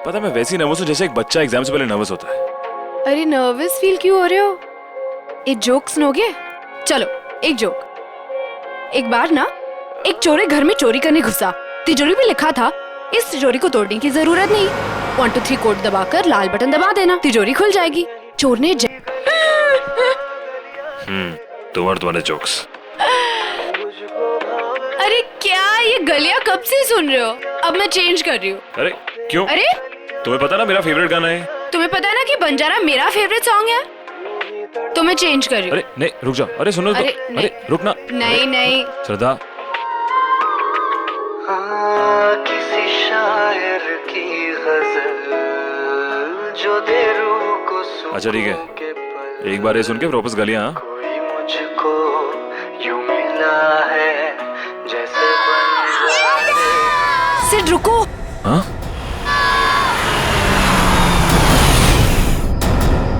पता मैं वैसे ही नर्वस हूँ जैसे एक बच्चा एग्जाम से पहले नर्वस होता है। अरे नर्वस फील क्यों हो रहे हो? एक जोक सुनोगे? चलो एक जोक। एक बार ना एक चोर घर में चोरी करने घुसा। तिजोरी में लिखा था इस तिजोरी को तोड़ने की जरूरत नहीं, 1 2 3 कोड दबाकर लाल बटन दबा देना, तिजोरी खुल जाएगी। चोर ने तुम्हारे जोक्स। अरे क्या ये गलियां कब से सुन रहे हो? अब मैं चेंज कर रही हूँ। अरे क्यों? अरे तुम्हें पता ना मेरा फेवरेट गाना है। तुम्हें पता है ना कि बंजारा मेरा फेवरेट सॉन्ग है, तो मैं चेंज कर रही हूँ। अरे नहीं रुक जाओ, अरे सुनो तो। अरे रुक ना। नहीं नहीं श्रद्धा, किसी शायर की गजल जो दे रूह को अच्छा ठीक है, एक बार ये सुन के वापस गलियां। कोई मुझको यूं मिला है जैसे सिर्फ रुको। हाँ?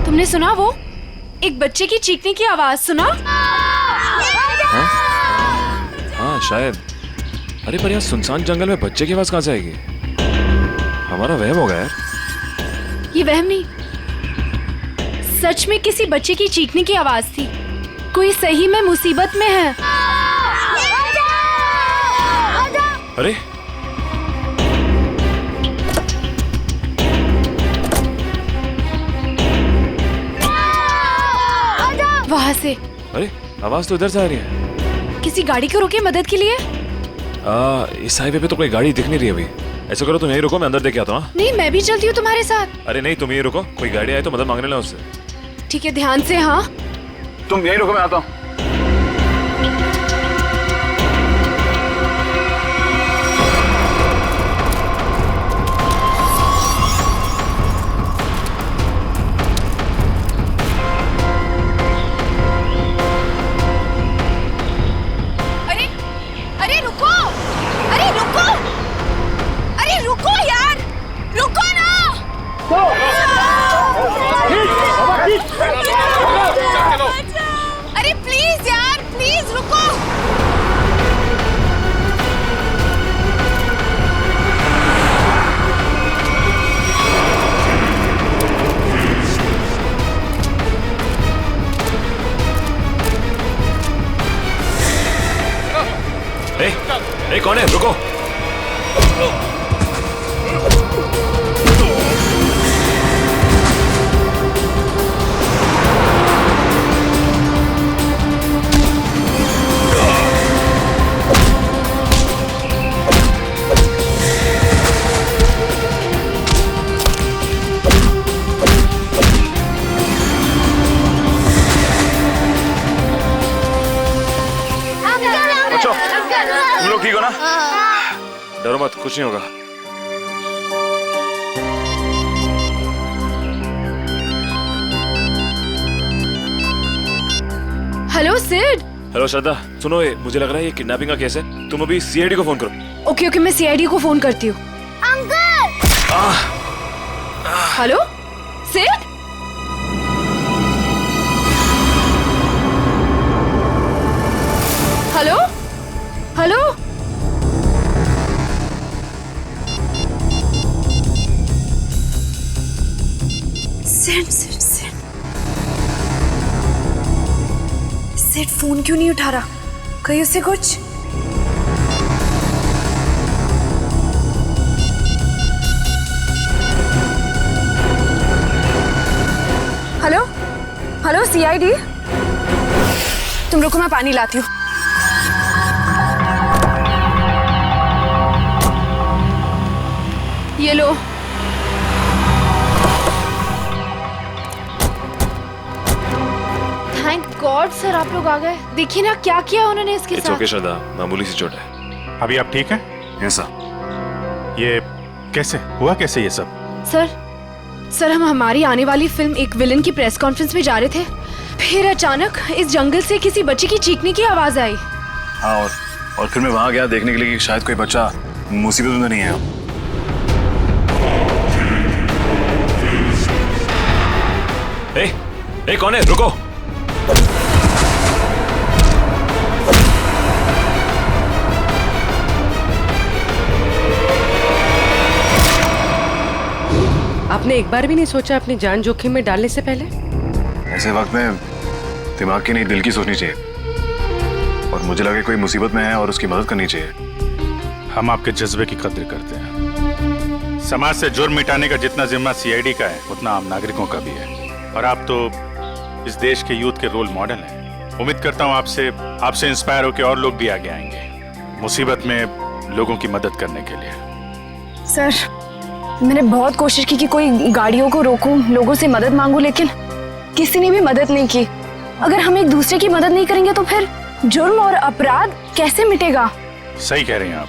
तुमने सुना वो एक बच्चे की चीखने की आवाज सुना? हाँ शायद। अरे पर यहाँ सुनसान जंगल में बच्चे की आवाज कहाँ से आएगी? हमारा वहम होगा यार। ये वहम नहीं, सच में किसी बच्चे की चीखने की आवाज थी। कोई सही में मुसीबत में है। अरे वहाँ से। अरे आवाज तो इधर से आ रही है। किसी गाड़ी को रोके मदद के लिए। इस हाईवे पे तो कोई गाड़ी दिख नहीं रही अभी। ऐसा करो तुम यहीं रुको, मैं अंदर देख के आता हूँ। नहीं मैं भी चलती हूँ तुम्हारे साथ। अरे नहीं तुम यहीं रुको, कोई गाड़ी आए तो मदद मांगने ला उससे। ठीक है ध्यान से। हाँ तुम यहीं रुको, मैं आता हूँ। अरे प्लीज यार, प्लीज रुको। ए, कौन है? रुको। तुम लोग ठीक हो ना? डरो मत, कुछ नहीं होगा। हेलो सिड। हेलो श्रद्धा, सुनो ये मुझे लग रहा है ये किडनैपिंग का केस है। तुम अभी सीआईडी को फोन करो। ओके ओके, मैं सीआईडी को फोन करती हूँ। Uncle. Hello Sid. Hello hello. Sid phone क्यों नहीं उठा रहा? कहीं उसे कुछ? हेलो हेलो सीआईडी, तुम रुको मैं पानी लाती हूँ। ये लो। थैंक गॉड सर आप लोग आ गए। देखिए ना क्या किया उन्होंने इसके साथ। ओके श्रद्धा, मामूली सी चोट है। अभी आप ठीक हैं? ऐसा ये कैसे हुआ, कैसे ये सब? सर हम हमारी आने वाली फिल्म एक विलन की प्रेस कॉन्फ्रेंस में जा रहे थे, फिर अचानक इस जंगल से किसी बच्चे की चीखने की आवाज आई। हाँ और फिर मैं वहां गया देखने के लिए कि शायद कोई बच्चा मुसीबत में नहीं है। ए, कौन है? रुको। आपने एक बार भी नहीं सोचा अपनी जान जोखिम में डालने से पहले? ऐसे वक्त में दिमाग की नहीं दिल की सोचनी चाहिए। और मुझे लगे कोई मुसीबत में है और उसकी मदद करनी चाहिए। हम आपके जज्बे की कद्र करते हैं। समाज से जुर्म मिटाने का जितना जिम्मा सीआईडी का है उतना आम नागरिकों का भी है। और आप तो इस देश के यूथ के रोल मॉडल हैं। उम्मीद करता हूँ आपसे इंस्पायर होकर और लोग भी आगे आएंगे मुसीबत में लोगों की मदद करने के लिए। सर, मैंने बहुत कोशिश की कि कोई गाड़ियों को रोकूं, लोगों से मदद मांगूं, लेकिन किसी ने भी मदद नहीं की। अगर हम एक दूसरे की मदद नहीं करेंगे तो फिर जुर्म और अपराध कैसे मिटेगा? सही कह रहे हैं आप।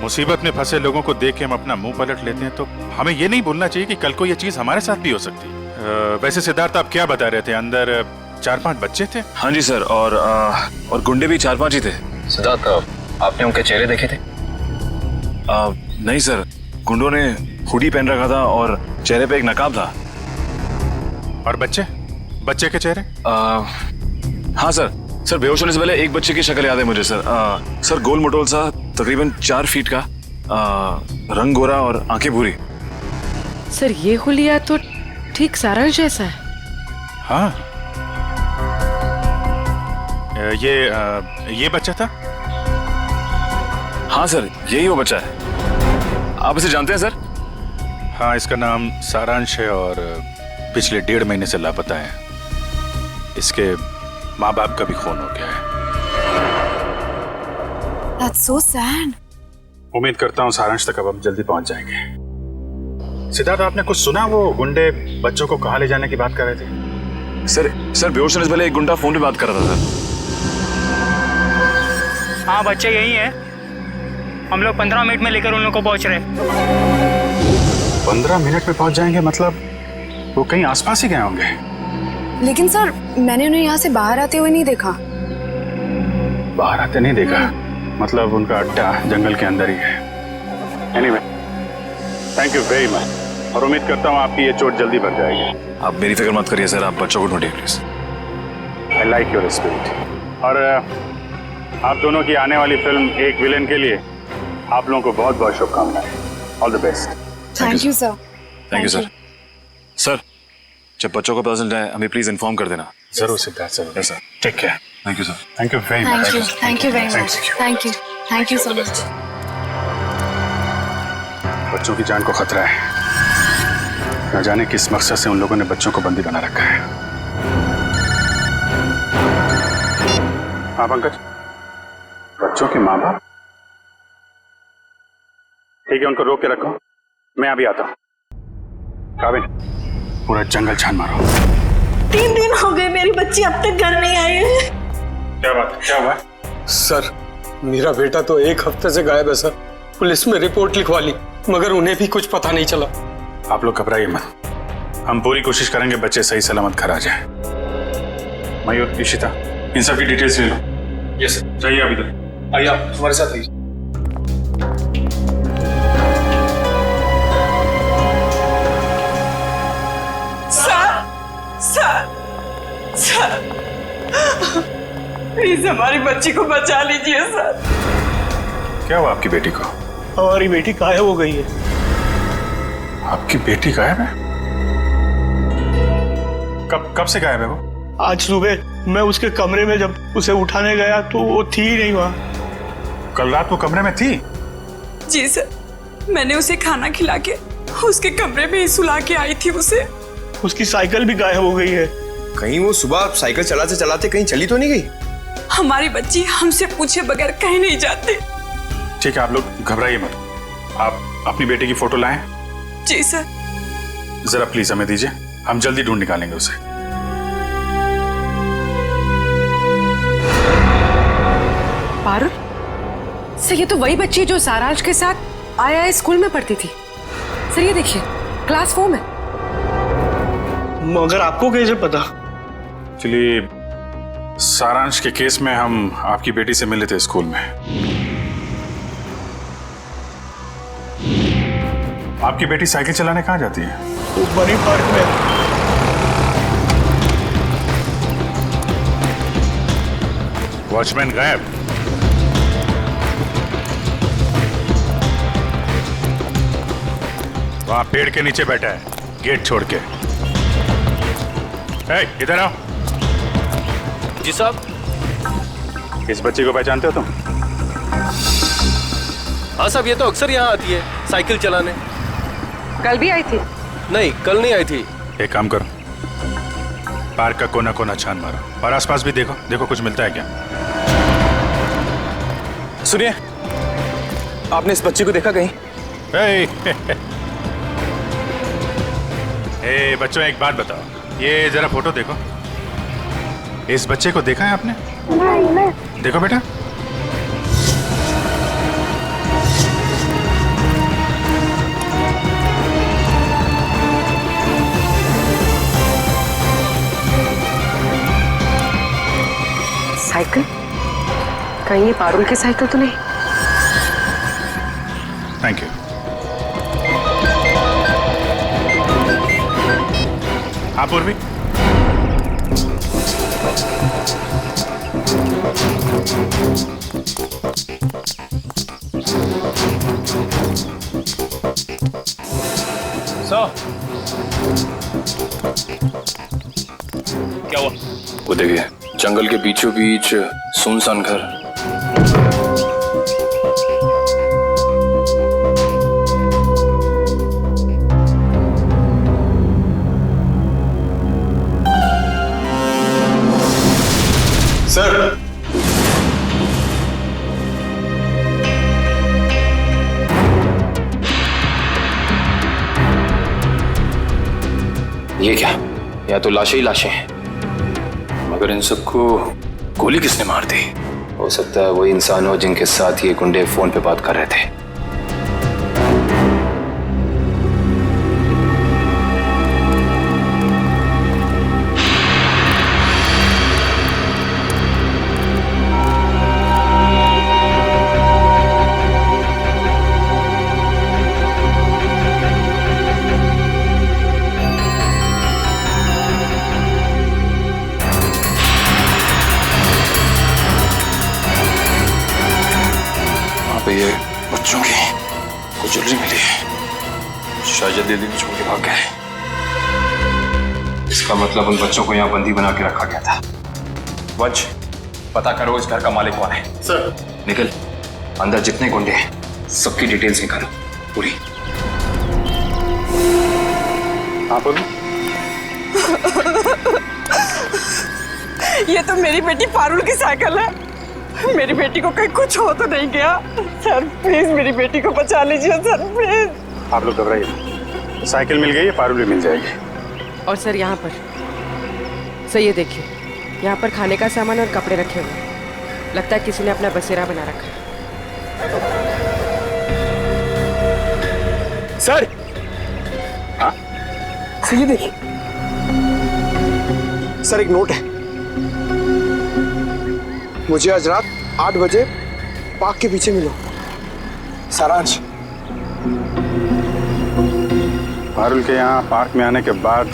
मुसीबत में फंसे लोगों को देख के हम अपना मुंह पलट लेते हैं, तो हमें ये नहीं भूलना चाहिए कि कल को ये चीज हमारे साथ भी हो सकती है। वैसे सिद्धार्थ, आप क्या बता रहे थे? अंदर 4-5 बच्चे थे? हाँ जी सर, और गुंडे भी 4-5 ही थे। सिद्धार्थ, आपने उनके चेहरे देखे थे? नहीं सर, गुंडों ने हुडी पहन रखा था और चेहरे पे एक नकाब था। और बच्चे के चेहरे? हाँ सर बेहोश होने से पहले एक बच्चे की शक्ल याद है मुझे सर। सर गोल मटोल सा, तकरीबन 4 फीट का, रंग गोरा और आंखें भूरी। सर ये हुलिया तो ठीक सारांश जैसा है। हाँ, ये बच्चा था? हाँ सर, यही वो बच्चा है। आप इसे जानते हैं सर? हाँ, इसका नाम सारांश है और पिछले 1.5 महीने से लापता है। इसके माँ बाप का भी खून हो गया है। That's so sad. उम्मीद करता हूँ सारांश तक अब हम जल्दी पहुंच जाएंगे। सिद्धार्थ, आपने कुछ सुना? वो गुंडे बच्चों को कहाँ ले जाने की बात कर रहे थे? सर बेहोश होने से पहले एक गुंडा फोन पे बात कर रहा था सर। हाँ, बच्चे यही है। हम लोग 15 मिनट में लेकर उन लोग को पहुंच रहे। 15 मिनट में पहुंच जाएंगे? मतलब वो कहीं आसपास ही गए होंगे। लेकिन सर, मैंने उन्हें यहाँ से बाहर आते हुए नहीं देखा। बाहर आते नहीं देखा? मतलब उनका अड्डा जंगल के अंदर ही है। Anyway, thank you very much और उम्मीद करता हूँ आपकी ये चोट जल्दी भर जाएगी। आप मेरी फिक्र मत करिए सर, आप बच्चों को ढूंढिए please. I like your spirit. और आप दोनों की आने वाली फिल्म एक विलेन के लिए आप लोगों को बहुत बहुत शुभकामनाएं। All the best. Thank you sir. Thank you sir. Sir, जब बच्चों को पता चल जाए हमें प्लीज इन्फॉर्म कर देना। जरूर सिद्धार्थ, जरूर। Yes sir. Take care. Thank you sir. Thank you very much. Thank you very much. Thank you so much. बच्चों की जान को खतरा है। न जाने किस मकसद से उन लोगों ने बच्चों को बंदी बना रखा है। हाँ पंकज, बच्चों के माँ बाप? ठीक है, उनको रोक के रखो, मैं अभी आता हूँ। काबिल, पूरा जंगल छान मारो। 3 दिन हो गए मेरी बच्ची अब तक घर नहीं आई है। क्या बात है, क्या हुआ? सर, मेरा बेटा तो 1 हफ्ते से गायब है सर। पुलिस में रिपोर्ट लिखवा ली मगर उन्हें भी कुछ पता नहीं चला। आप लोग घबराइए मत, हम पूरी कोशिश करेंगे बच्चे सही सलामत घर आ जाए। मयूर, इशिता, इन सब की डिटेल्स ले लो। Yes sir. चाहिए अभी तक? आइए, आप हमारे साथ आइए। सर, प्लीज हमारी बच्ची को बचा लीजिए सर। क्या हुआ आपकी बेटी को? हमारी बेटी गायब हो गई है। आपकी बेटी गायब है? कब से गायब है वो? आज सुबह मैं उसके कमरे में जब उसे उठाने गया तो वो थी ही नहीं वहाँ। कल रात वो कमरे में थी? जी सर, मैंने उसे खाना खिला के उसके कमरे में ही सुला के आई थी उसे। उसकी साइकिल भी गायब हो गई है। कहीं वो सुबह साइकिल चलाते चलाते कहीं चली तो नहीं गई? हमारी बच्ची हमसे पूछे बगैर कहीं नहीं जाती। ठीक है, आप लोग घबराइए मत। आप अपनी बेटी की फोटो लाएं। जी सर। जरा प्लीज हमें दीजिए, हम जल्दी ढूंढ निकालेंगे उसे। पारुल, सर ये तो वही बच्ची है जो सारांश के साथ आया स्कूल में पढ़ती थी। सर ये देखिए, क्लास 4 में। मगर आपको कैसे पता? एक्चुअली सारांश के केस में हम आपकी बेटी से मिले थे स्कूल में। आपकी बेटी साइकिल चलाने कहाँ जाती है? वो बड़ी पार्क में। वॉचमैन गायब। वहां पेड़ के नीचे बैठा है। गेट छोड़ के। ए, इधर आओ। जी साहब। इस बच्ची को पहचानते हो तुम? हाँ साहब, ये तो अक्सर यहाँ आती है साइकिल चलाने। कल भी आई थी? नहीं, कल नहीं आई थी। एक काम करो, पार्क का कोना कोना छान मारो और आसपास भी देखो, देखो कुछ मिलता है क्या। सुनिए, आपने इस बच्ची को देखा कहीं? ए बच्चों, एक बात बताओ, ये जरा फोटो देखो। इस बच्चे को देखा है आपने? नहीं। देखो बेटा। साइकिल? कहीं ये पारुल की साइकिल तो नहीं? Thank you. हाँ पूर्वी, क्या हुआ? वो देखिए, जंगल के बीचों बीच सुनसान घर। सर, ये क्या? या तो लाशें ही लाशें हैं, मगर इन सबको गोली किसने मार दी? हो सकता है वही इंसान हो जिनके साथ ये गुंडे फोन पे बात कर रहे थे। ये बच्चों की कुछ ज्वेलरी मिली है, शायद दीदी ने छोड़ के भाग गए। इसका मतलब उन बच्चों को यहाँ बंदी बना के रखा गया था। वंश, पता करो इस घर का मालिक कौन है। सर। निकल, अंदर जितने गुंडे हैं सबकी डिटेल्स निकालो पूरी। हाँ बोलो। ये तो मेरी बेटी पारुल की साइकिल है। मेरी बेटी को कहीं कुछ हो तो नहीं गया? सर प्लीज मेरी बेटी को बचा लीजिए सर, प्लीज। आप लोग घबराइए, साइकिल मिल गई है, पारुल भी मिल जाएगी। और सर यहाँ पर सर ये देखिए, यहाँ पर खाने का सामान और कपड़े रखे हुए हैं। लगता है किसी ने अपना बसेरा बना रखा है। सर। हाँ? सर ये देखिए, सर एक नोट है। मुझे आज रात 8 बजे पार्क के पीछे मिलो, सारांश। पारुल के यहाँ पार्क में आने के बाद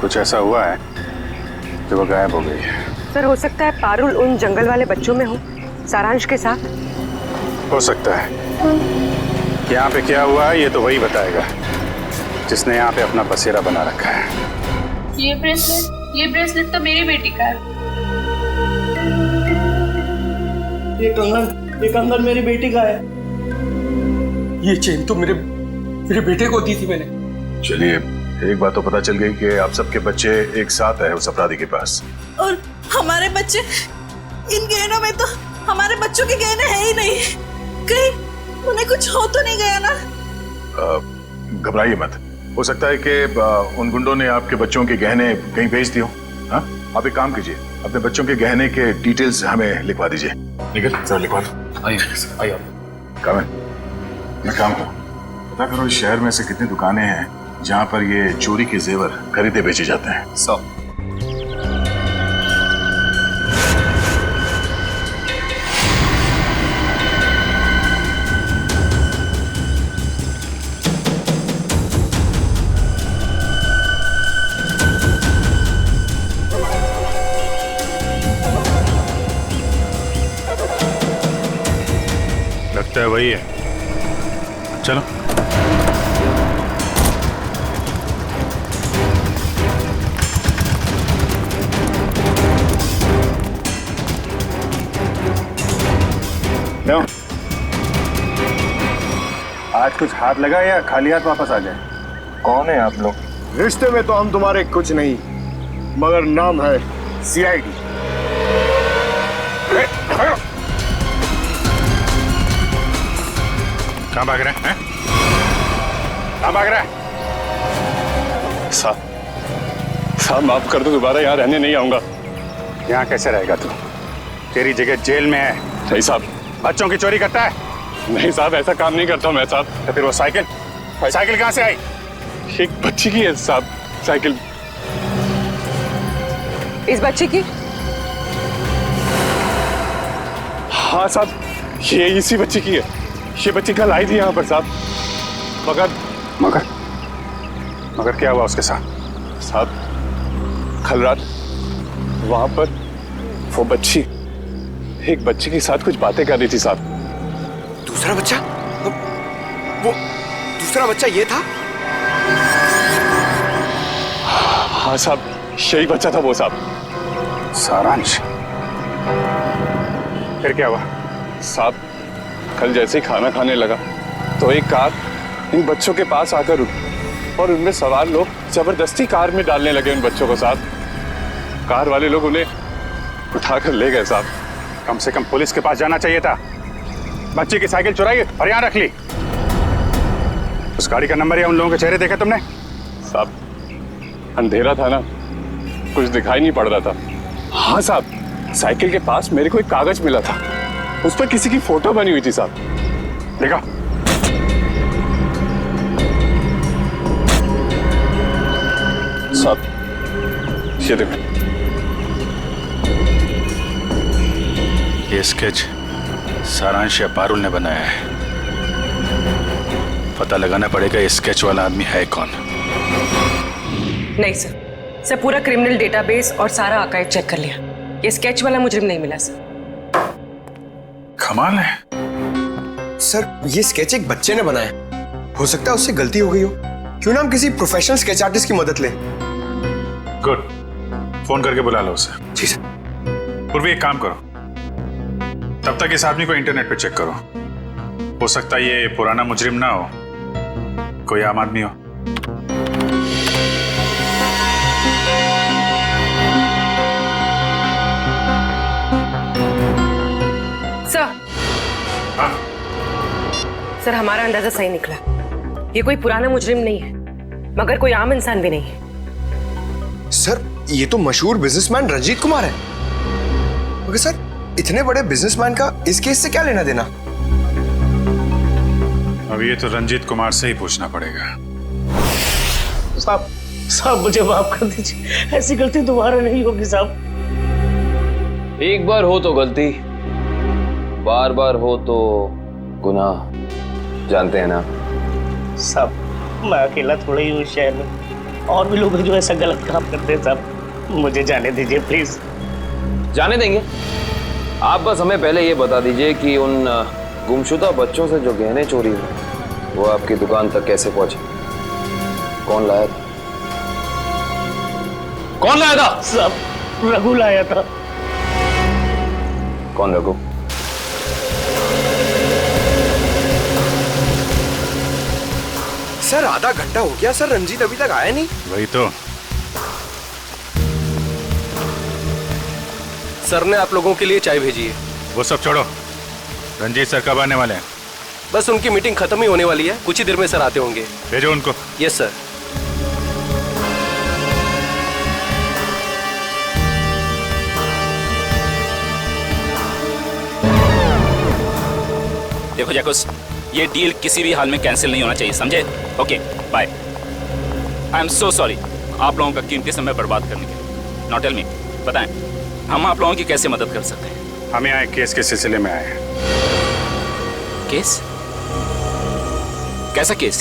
कुछ ऐसा हुआ है कि वो गायब हो गई है। सर हो सकता है पारुल उन जंगल वाले बच्चों में हो, सारांश के साथ। हो सकता है। यहाँ पे क्या हुआ है ये तो वही बताएगा जिसने यहाँ पे अपना बसेरा बना रखा है। ये ब्रेसलेट तो मेरी बेटी का है। ये कंगन मेरी बेटी का है। ये चेन तो मेरे बेटे को दी थी मैंने। चलिए, एक बात तो पता चल गई कि आप सबके बच्चे एक साथ है उस अपराधी के पास। और हमारे बच्चे, इन गहनों में तो हमारे बच्चों के गहने हैं ही नहीं। कहीं उन्हें कुछ हो तो नहीं गया ना? घबराइए मत, हो सकता है कि उन गुंडों ने आपके बच्चों के गहने कहीं भेज दिए हो। हाँ, आप एक काम कीजिए, अपने बच्चों के गहने के डिटेल्स हमें लिखवा दीजिए। निकल, सर लिखवा दो। आइए आइए। काम मैं काम करो, पता करो इस शहर में से कितनी दुकानें हैं जहाँ पर ये चोरी के जेवर खरीदे बेचे जाते हैं। सब लगता है वही है। चलो। आज कुछ हाथ लगा या खाली हाथ वापस आ जाए? कौन है आप लोग? रिश्ते में तो हम तुम्हारे कुछ नहीं, मगर नाम है सीआईडी। कहाँ भाग रहे हैं? कहाँ भाग रहा है? साहब माफ कर दो, दोबारा यहाँ रहने नहीं आऊंगा। यहाँ कैसे रहेगा तू? तेरी जगह जेल में है। नहीं साहब। बच्चों की चोरी करता है? नहीं साहब, ऐसा काम नहीं करता मैं साहब। तो फिर वो साइकिल कहाँ से आई? एक बच्ची की है साहब साइकिल। इस बच्चे की? हाँ साहब, ये इसी बच्ची की है। ये बच्ची कल आई थी यहाँ पर साहब, मगर क्या हुआ उसके साथ? साहब कल रात वहां पर वो बच्ची एक बच्चे के साथ कुछ बातें कर रही थी साहब। दूसरा बच्चा? वो दूसरा बच्चा ये था? हाँ साहब, यही बच्चा था वो साहब। सारांश, फिर क्या हुआ? साहब कल जैसे ही खाना खाने लगा तो एक कार इन बच्चों के पास आकर रुकी और उनमें सवार लोग जबरदस्ती कार में डालने लगे उन बच्चों को साहब। कार वाले लोग उन्हें उठाकर ले गए साहब। कम से कम पुलिस के पास जाना चाहिए था। बच्चे की साइकिल चुराई और यहाँ रख ली। उस गाड़ी का नंबर या उन लोगों के चेहरे देखे तुमने? साहब अंधेरा था ना, कुछ दिखाई नहीं पड़ रहा था। हाँ साहब, साइकिल के पास मेरे को एक कागज मिला था, उस पर किसी की फोटो बनी हुई थी साहब। देखा? साहब ये देखो, ये स्केच सारांश या पारुल ने बनाया है। पता लगाना पड़ेगा ये स्केच वाला आदमी है कौन। नहीं सर, पूरा क्रिमिनल डेटाबेस और सारा आर्काइव चेक कर लिया। ये स्केच वाला मुजरिम नहीं मिला सर। कमाल है सर, ये स्केच एक बच्चे ने बनाया। हो सकता है उससे गलती हो गई हो। क्यों ना हम किसी प्रोफेशनल स्केच आर्टिस्ट की मदद लें? गुड, फोन करके बुला लो उसे। जी सर। पूर्वी एक काम करो, तब तक इस आदमी को इंटरनेट पे चेक करो। हो सकता है ये पुराना मुजरिम ना हो, कोई आम आदमी हो। सर, सर हमारा अंदाजा सही निकला। ये कोई पुराना मुजरिम नहीं है, मगर कोई आम इंसान भी नहीं है। सर ये तो मशहूर बिजनेसमैन रंजीत कुमार है। मगर सर इतने बड़े बिजनेसमैन का इस केस से क्या लेना देना? अब ये तो रंजीत कुमार से ही पूछना पड़ेगा। साहब मुझे माफ कर दीजिए, ऐसी गलती दोबारा नहीं होगी साहब। एक बार हो तो गलती, बार बार हो तो गुनाह, जानते हैं ना साहब। मैं अकेला थोड़ा ही हूँ शहर में, और भी लोग हैं जो ऐसा गलत काम करते हैं साहब। मुझे जाने दीजिए प्लीज। जाने देंगे। आप बस हमें पहले ये बता दीजिए कि उन गुमशुदा बच्चों से जो गहने चोरी हुए वो आपकी दुकान तक कैसे पहुंचे? कौन लाया था? कौन लाया था? साहब रघु लाया था। कौन रघु? सर आधा घंटा हो गया सर, रंजीत अभी तक आया नहीं। वही तो। सर ने आप लोगों के लिए चाय भेजी है। वो सब छोड़ो, रंजीत सर कब आने वाले हैं? बस उनकी मीटिंग खत्म ही होने वाली है, कुछ ही देर में सर आते होंगे। भेजो उनको। Yes sir. देखो जैकुस, ये डील किसी भी हाल में कैंसिल नहीं होना चाहिए, समझे? Okay bye. I am so sorry आप लोगों का कीमती समय बर्बाद करने के लिए। नॉट टेल मी, बताएं हम आप लोगों की कैसे मदद कर सकते हैं? हम यहाँ एक केस के सिलसिले में आए हैं। केस? कैसा केस?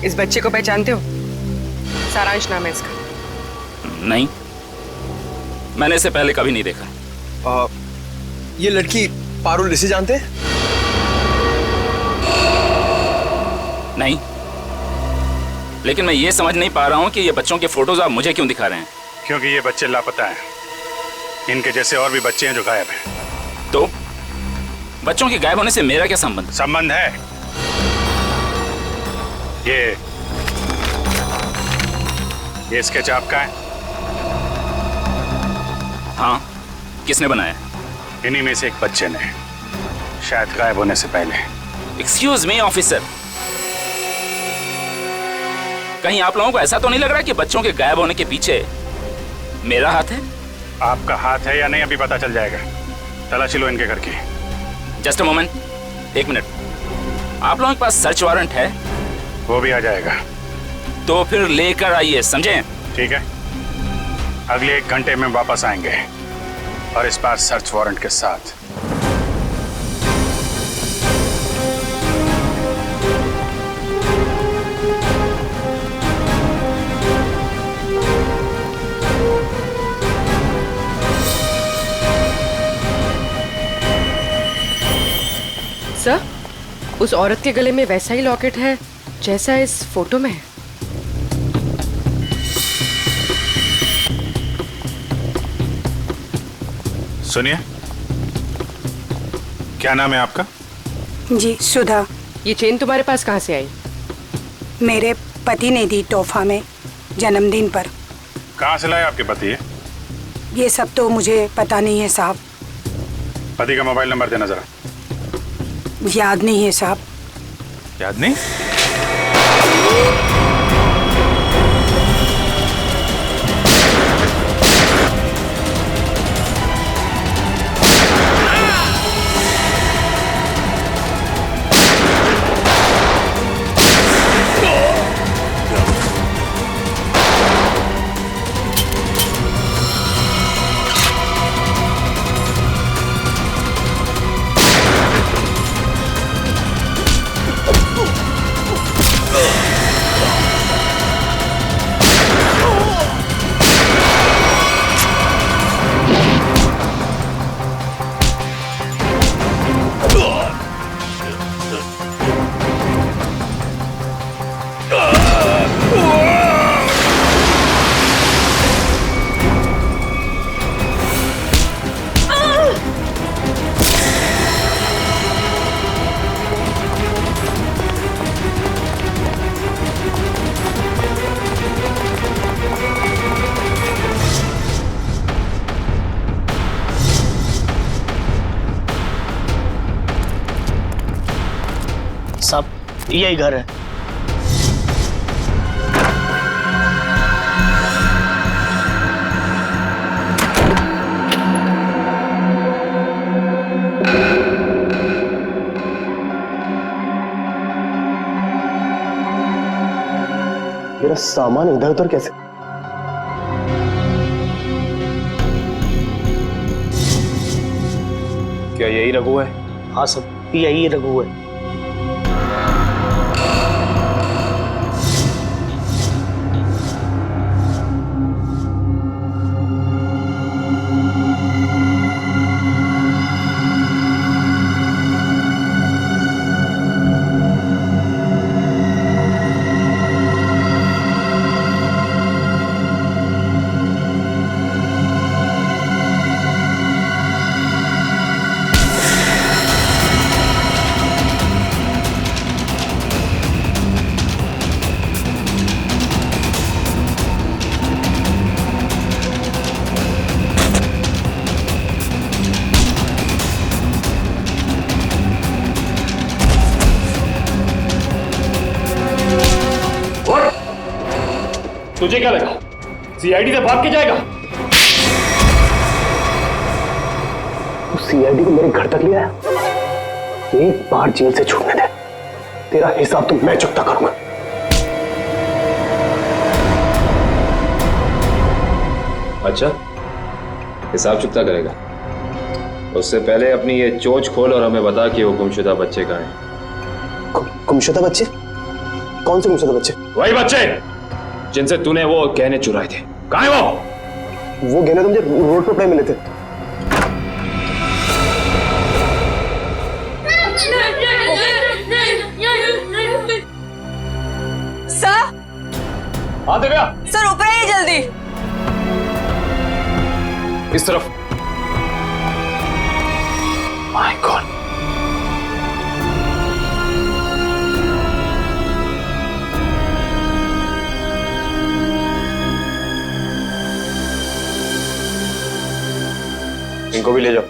इस बच्चे को पहचानते हो? सारांश नाम है इसका। नहीं, मैंने इसे पहले कभी नहीं देखा। ये लड़की पारुल, इसे जानते हैं? नहीं, लेकिन मैं ये समझ नहीं पा रहा हूँ कि ये बच्चों के फोटोज आप मुझे क्यों दिखा रहे हैं? क्योंकि ये बच्चे लापता हैं। इनके जैसे और भी बच्चे हैं जो गायब हैं। तो बच्चों के गायब होने से मेरा क्या संबंध? संबंध है। ये स्केच आपका है? हाँ, किसने बनाया? इन्हीं में से एक बच्चे ने, शायद गायब होने से पहले। एक्सक्यूज मी ऑफिसर, कहीं आप लोगों को ऐसा तो नहीं लग रहा कि बच्चों के गायब होने के पीछे मेरा हाथ है? आपका हाथ है या नहीं अभी पता चल जाएगा। तलाशी लो इनके घर की। जस्ट अ मोमेंट, एक मिनट। आप लोगों के पास सर्च वारंट है? वो भी आ जाएगा। तो फिर लेकर आइए, समझे? ठीक है, अगले 1 घंटे में वापस आएंगे और इस बार सर्च वारंट के साथ। सर, उस औरत के गले में वैसा ही लॉकेट है जैसा इस फोटो में है। सुनिए, क्या नाम है आपका? जी, सुधा। ये चेन तुम्हारे पास कहाँ से आई? मेरे पति ने दी तोहफा में जन्मदिन पर। कहाँ से लाए आपके पति ये? ये सब तो मुझे पता नहीं है साहब। पति का मोबाइल नंबर देना जरा। याद नहीं है साहब। याद नहीं? साहब, यही घर है। मेरा सामान इधर उधर कैसे? क्या यही रघु है? हाँ साहब, यही रघु है। तुझे क्या लगा सीआईडी से भाग के जाएगा? तू सीआईडी को मेरे घर तक ले आया? एक बार जेल से छूटने दे, तेरा हिसाब तो मैं चुकता करूंगा। अच्छा, हिसाब चुकता करेगा? उससे पहले अपनी ये चोंच खोल और हमें बता कि वो गुमशुदा बच्चे कहाँ हैं। गुमशुदा बच्चे? कौन से गुमशुदा बच्चे? वही बच्चे जिनसे तूने वो गहने चुराए थे। कहाँ है वो? वो गहने तो मुझे रोड पर पड़े मिले थे। सर, हाँ दिव्या, सर ऊपर आइए जल्दी। इस तरफ। माय गॉड, इनको भी ले जाओ।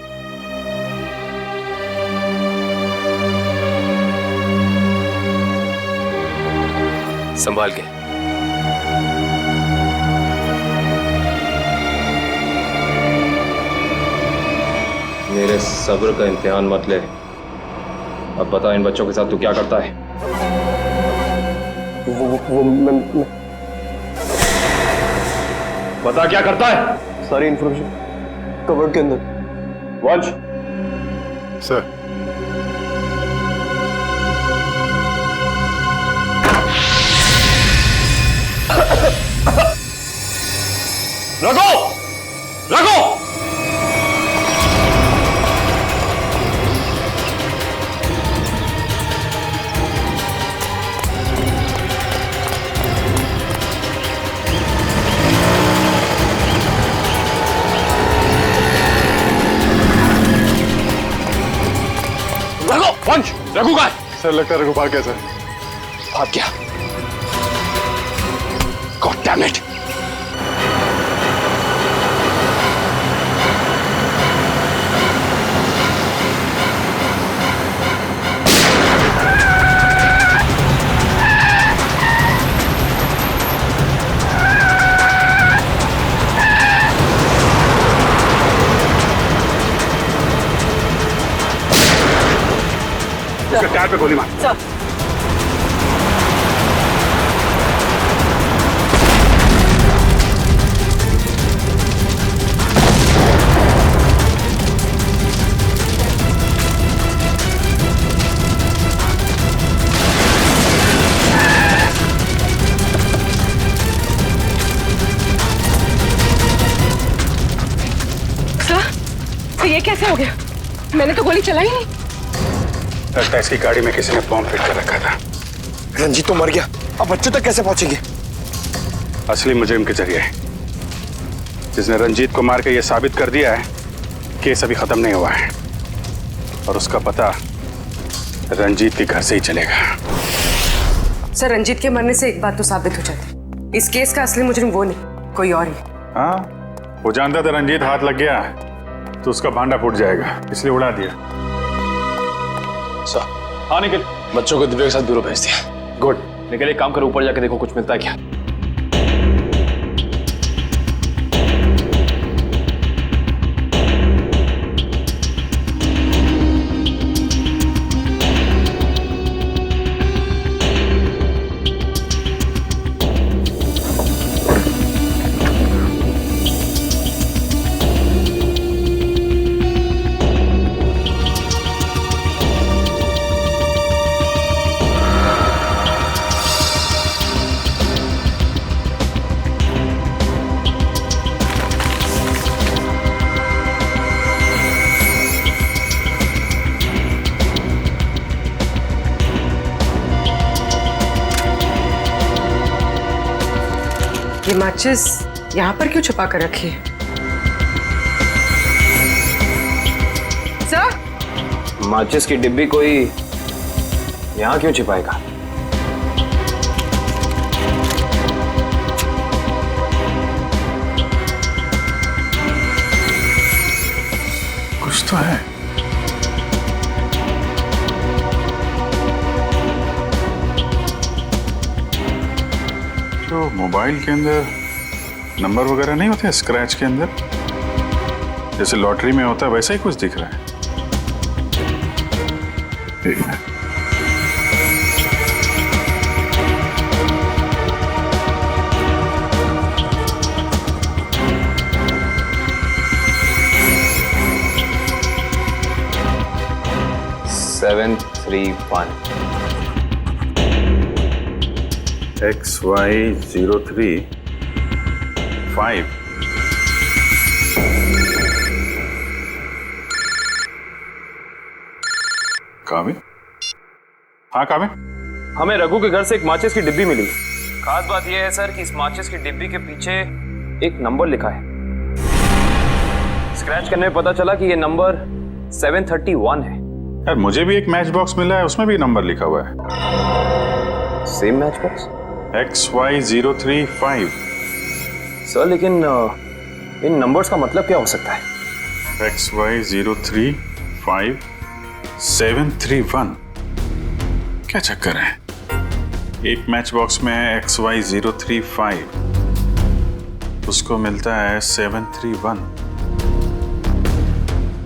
संभाल के। मेरे सब्र का इम्तिहान मत ले। अब बता इन बच्चों के साथ तू क्या करता है? बता क्या करता है? सारी इंफॉर्मेशन कवर्ड के अंदर। वंश सर। रघु, रघु, वंश, रघु का है? सर लगता है रघु भाग गया सर। भाग गया? God damn it! उसके टायर पे गोली मार। सर। सर ये कैसे हो गया? मैंने तो गोली चलाई नहीं। लगता है इसकी गाड़ी में किसी ने बॉम्ब फिट कर रखा था। रंजीत तो मर गया, अब बच्चों तक कैसे पहुंचेंगे? असली मुजरिम के जरिए, जिसने रंजीत को मार के ये साबित कर दिया है केस अभी खत्म नहीं हुआ है और उसका पता रंजीत के घर से ही चलेगा। सर रंजीत के मरने से एक बात तो साबित हो जाती, इस केस का असली मुजरिम वो नहीं कोई और ही। हाँ, वो जानता था रंजीत हाथ लग गया तो उसका भांडा फूट जाएगा, इसलिए उड़ा दिया। सर, हाँ निकल। बच्चों को दिव्या के साथ ब्यूरो भेज दिया। गुड। निकल, एक काम करो, ऊपर जाके देखो कुछ मिलता है क्या। ये माचिस यहाँ पर क्यों छुपा कर रखी है? सर? माचिस की डिब्बी कोई यहाँ क्यों छिपाएगा? कुछ तो है। तो मोबाइल के अंदर नंबर वगैरह नहीं होते स्क्रैच के अंदर, जैसे लॉटरी में होता है वैसा ही कुछ दिख रहा है। एक मिनट। Seven 3-1 XY03 5। काबिल? हाँ काबिल? हमें रघु के घर से एक माचिस की डिब्बी मिली। खास बात यह है सर कि इस माचिस की डिब्बी के पीछे एक नंबर लिखा है। स्क्रैच करने में पता चला कि यह नंबर 731 है। यार मुझे भी एक मैच बॉक्स मिला है, उसमें भी नंबर लिखा हुआ है। Same match box? XY035। Sir लेकिन इन नंबर्स का मतलब क्या हो सकता है? XY035731। क्या चक्कर है? एक मैच बॉक्स में है XY035, उसको मिलता है 731।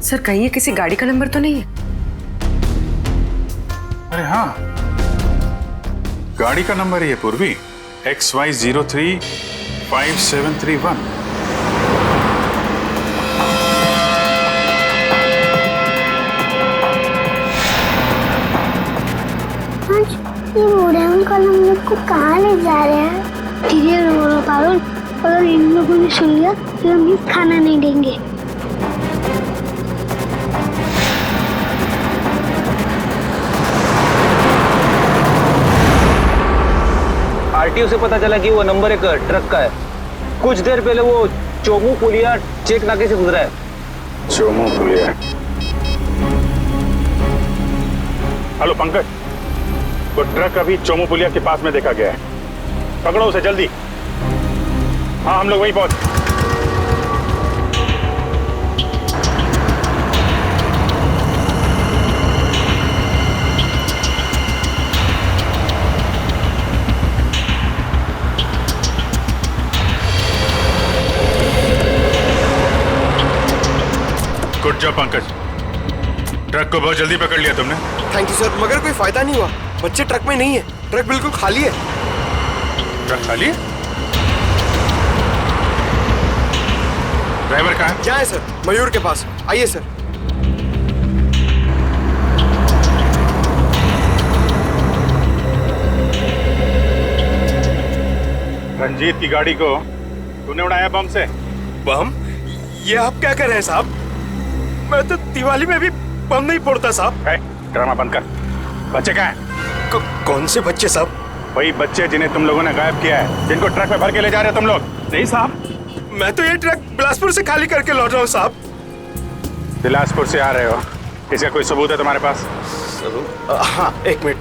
सर कहीं ये किसी गाड़ी का नंबर तो नहीं है? अरे हाँ, गाड़ी का नंबर ही है पूर्वी, XY035731। ये बूढ़े अंकल हम लोग को कहाँ ले जा रहे हैं? धीरे बोलो पारुल, अगर इन लोगों ने सुन लिया तो हम खाना नहीं देंगे। आरटीओ से पता चला कि वो नंबर एक ट्रक का है। कुछ देर पहले वो चोमू पुलिया चेक नाके से गुजरा है। चोमू पुलिया। हेलो पंकज, वो ट्रक अभी चोमू पुलिया के पास में देखा गया है। पकड़ो उसे जल्दी। हाँ, हम लोग वहीं पहुंच। गुड जॉब पंकज, ट्रक को बहुत जल्दी पकड़ लिया तुमने। थैंक यू सर, मगर कोई फायदा नहीं हुआ। बच्चे ट्रक में नहीं है, ट्रक बिल्कुल खाली है। ट्रक खाली है? ड्राइवर कहाँ है? क्या है सर? मयूर के पास। आइए सर। रंजीत की गाड़ी को तूने उड़ाया बम से? बम? ये आप क्या कर रहे हैं साहब? मैं तो दिवाली में भी बम नहीं फोड़ता साहब। ड्रामा बंद कर। बच्चे कहाँ हैं? कौन से बच्चे साहब? वही बच्चे जिन्हें तुम लोगों ने गायब किया है, जिनको ट्रक में भर के ले जा रहे हो तुम लोग। नहीं साहब, मैं तो ये ट्रक बिलासपुर से खाली करके लौट रहा हूँ साहब। बिलासपुर से आ रहे हो? इसका कोई सबूत है तुम्हारे पास? हाँ, एक मिनट।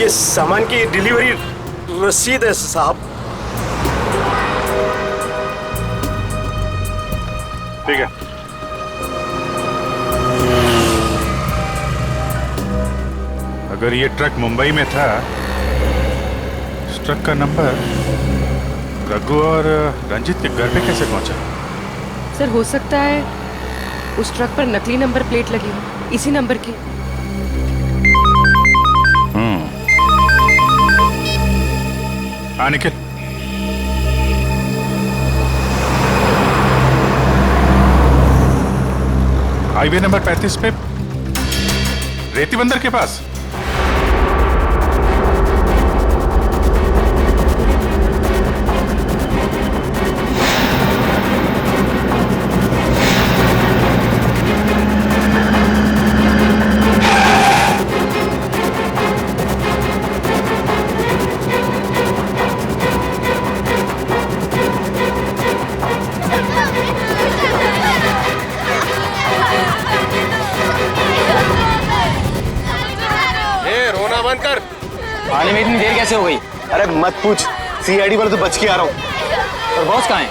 ये सामान की डिलीवरी रसीद है साहब। ठीक है। अगर ये ट्रक मुंबई में था, इस ट्रक का नंबर रघु और रंजीत के घर पे कैसे पहुंचा? सर हो सकता है उस ट्रक पर नकली नंबर प्लेट लगी हो, इसी नंबर की। हाँ निखिल, हाईवे नंबर 35 पे रेती बंदर के पास। आने में इतनी देर कैसे हो गई? अरे मत पूछ, सीआईडी वाले तो बच के आ रहा हूँ। और बॉस कहाँ है?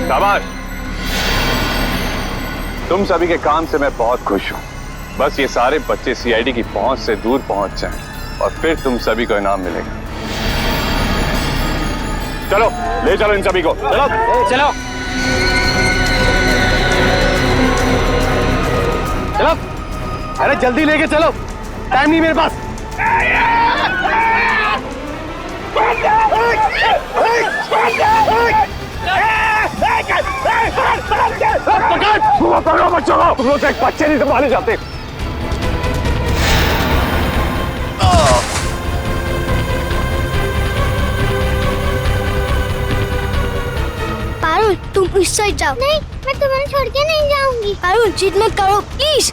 शाबाश, तुम सभी के काम से मैं बहुत खुश हूं। बस ये सारे बच्चे सीआईडी की पहुंच से दूर पहुंच जाएं और फिर तुम सभी को इनाम मिलेगा। चलो ले चलो इन सभी को। चलो चलो चलो, अरे जल्दी लेके चलो, टाइम नहीं मेरे पास। पकड़ो बच्चों को, तुम लोग एक बच्चे नहीं संभाले जाते। पारुल तुम इस साइड जाओ। नहीं, मैं तुम्हें छोड़ के नहीं जाऊंगी। पारुल जिद मत करो प्लीज।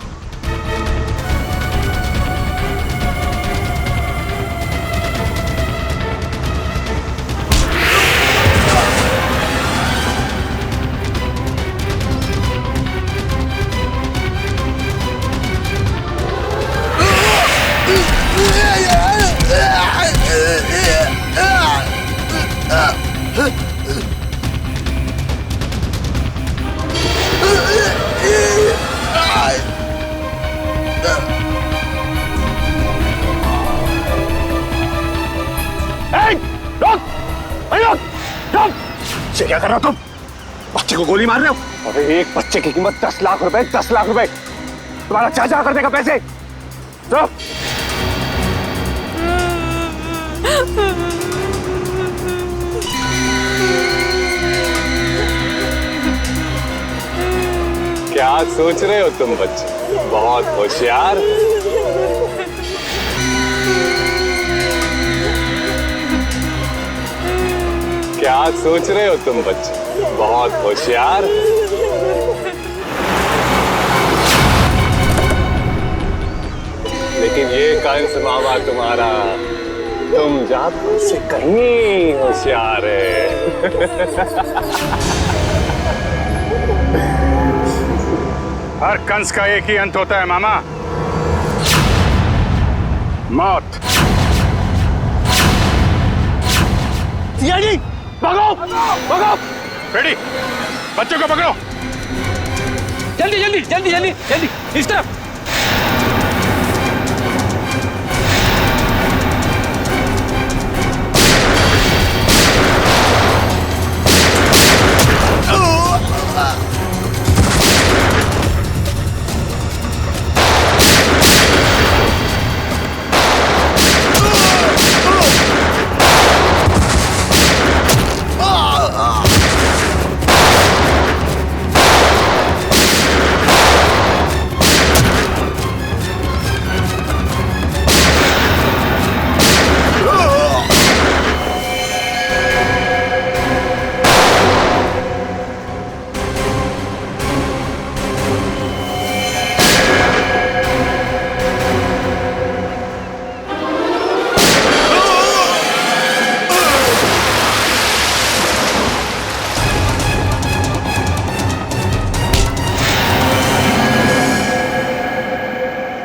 क्या कर रहे हो तुम? बच्चे को गोली मार रहे हो? अरे एक बच्चे की कीमत 10 लाख रुपए, 10 लाख रुपए। तुम्हारा चाचा कर देगा पैसे। तो क्या सोच रहे हो तुम बच्चे? बहुत होशियार। क्या सोच रहे हो तुम बच्चे? बहुत होशियार। लेकिन ये कंस मामा तुम्हारा, तुम जादू से कहीं होशियार है। हर कंस का एक ही अंत होता है मामा, मौत। सीआईडी, भागो, भागो। बेटी, बच्चों को पकड़ो। जल्दी जल्दी जल्दी जल्दी जल्दी, इस तरफ।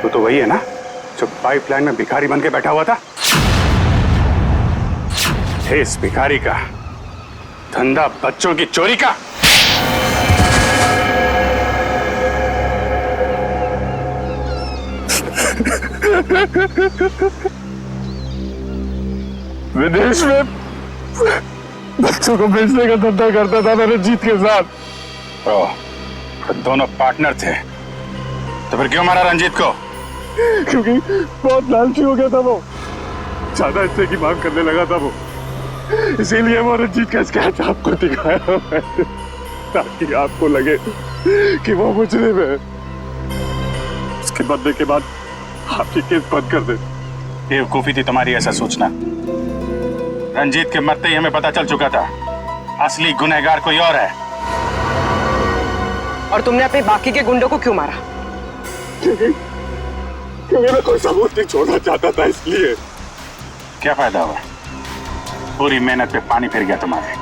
तो वही है ना जो पाइपलाइन में भिखारी बन के बैठा हुआ था? इस भिखारी का धंधा बच्चों की चोरी का। विदेश में बच्चों को बेचने का धंधा करता था मैं रंजीत के साथ। तो दोनों पार्टनर थे, तो फिर क्यों मारा रंजीत को? क्योंकि बहुत लालची हो गया था वो, ज्यादा हिस्से की मांग करने लगा था वो, इसीलिए वो रंजीत का स्केच आपको दिखाया मैंने, ताकि आपको लगे कि वो मुजरिम है। उसके बदले के बाद आपकी केस बंद कर दे। बेवकूफी थी तुम्हारी ऐसा सोचना। रंजीत के मरते ही हमें पता चल चुका था असली गुनहगार कोई और है। और तुमने अपने बाकी के गुंडों को क्यों मारा? क्योंकि मैं कोई सबूत नहीं छोड़ना चाहता था, इसलिए। क्या फायदा हुआ? पूरी मेहनत पे पानी फिर गया तुम्हारे।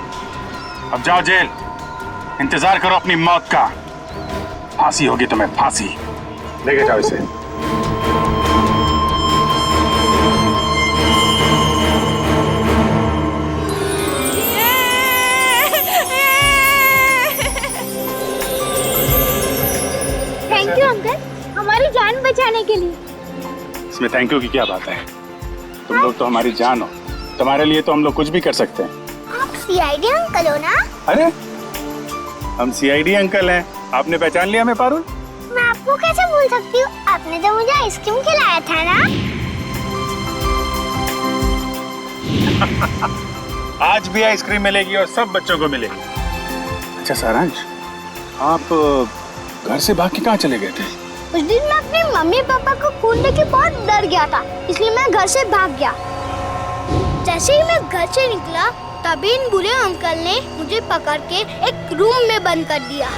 अब जाओ जेल, इंतजार करो अपनी मौत का। फांसी होगी तुम्हें, फांसी। लेके जाओ इसे। थैंक यू अंकल, हमारी जान बचाने के लिए। इसमें थैंक यू की क्या बात है? तुम लोग तो हमारी जान हो, तुम्हारे लिए तो हम लोग कुछ भी कर सकते हैं। आप सीआईडी अंकल हो ना? अरे हम सीआईडी अंकल हैं, आपने पहचान लिया हमें पारुल? मैं आपको कैसे भूल सकती हूँ, आपने तो मुझे आइसक्रीम खिलाया था ना। आज भी आइसक्रीम मिलेगी और सब बच्चों को मिलेगी। अच्छा सारांश, आप घर से भाग के कहाँ चले गए थे? उस दिन मैं अपने मम्मी पापा को खून देख के बहुत डर गया था, इसलिए मैं घर से भाग गया। जैसे ही मैं घर से निकला तभी इन बुरे अंकल ने मुझे पकड़ के एक रूम में बंद कर दिया।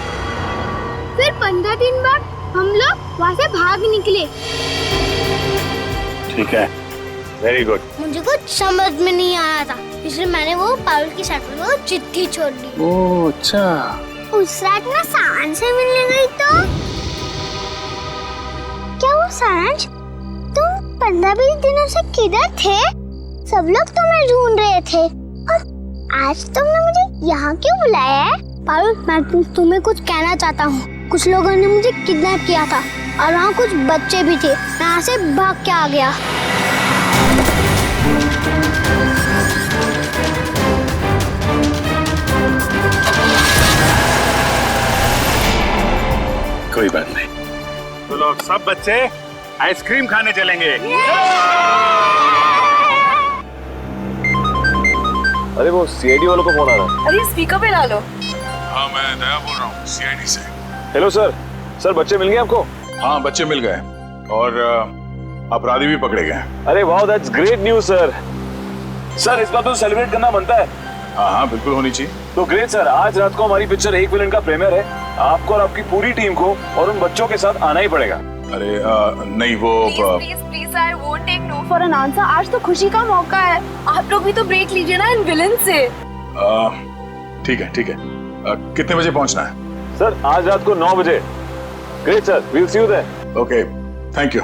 फिर 15 दिन बाद हम लोग वहाँ से भाग निकले। ठीक है, वेरी गुड। मुझे कुछ समझ में नहीं आया था, इसलिए मैंने वो पारुल की साइकिल में चिट्ठी छोड़ दी। ओह अच्छा। उस रात मैं सारांश से मिलने गई तो क्या वो सारांश, तुम 15-20 दिनों से किधर थे? सब लोग तुम्हें ढूंढ रहे थे और आज तुमने मुझे यहाँ क्यों बुलाया है? पारुल, मैं तुम्हें कुछ कहना चाहता हूँ। कुछ लोगों ने मुझे किडनैप किया था और वहाँ कुछ बच्चे भी थे। मैं यहाँ से भाग के आ गया। कोई बात नहीं। तो लोग सब बच्चे आइसक्रीम खाने चलेंगे। अरे वो सीआईडी वालों को फोन आ रहा है। अरे स्पीकर पे ला लो। हाँ मैं दया बोल रहा हूँ सीआईडी से। Hello sir. सर बच्चे मिल गए आपको? हाँ बच्चे मिल गए और अपराधी भी पकड़े गए। अरे वाह that's great news sir. Sir इस बात तो सेलिब्रेट करना बनता है। हाँ हाँ बिल्कुल होनी चाहिए। तो ग्रेट सर, आज रात को हमारी पिक्चर एक विलन का प्रीमियर है। आपको और आपकी पूरी टीम को और उन बच्चों के साथ आना ही पड़ेगा। अरे नहीं वो please I won't take no for an answer. आज तो खुशी का मौका है, आप लोग भी तो ब्रेक लीजिए ना इन विलन से। ठीक है ठीक है। कितने बजे पहुंचना है? सर आज रात को 9 बजे। Great sir, we'll see you there. Okay thank you.